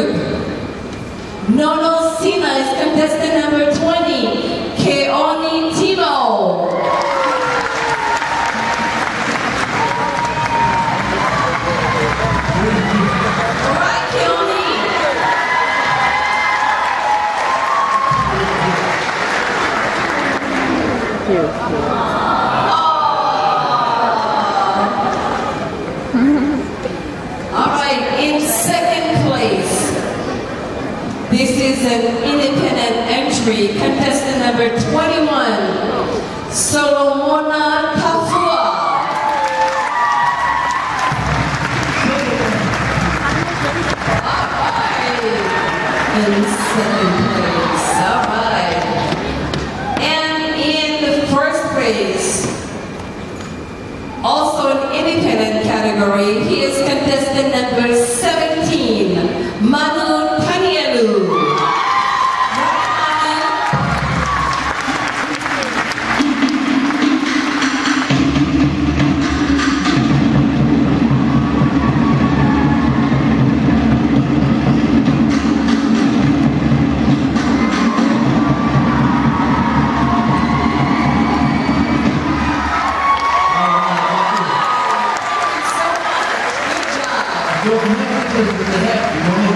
group. Nono Sina is contestant number 20, Keoni Timo. Alright, Keoni. Alright, in second place, this is an independent entry, contestant number 21, Solomona Kafua. Alright, in second place, alright. And in the first place, also an independent category, he is contestant number 17, Manu Tanielu. Your connected to the head.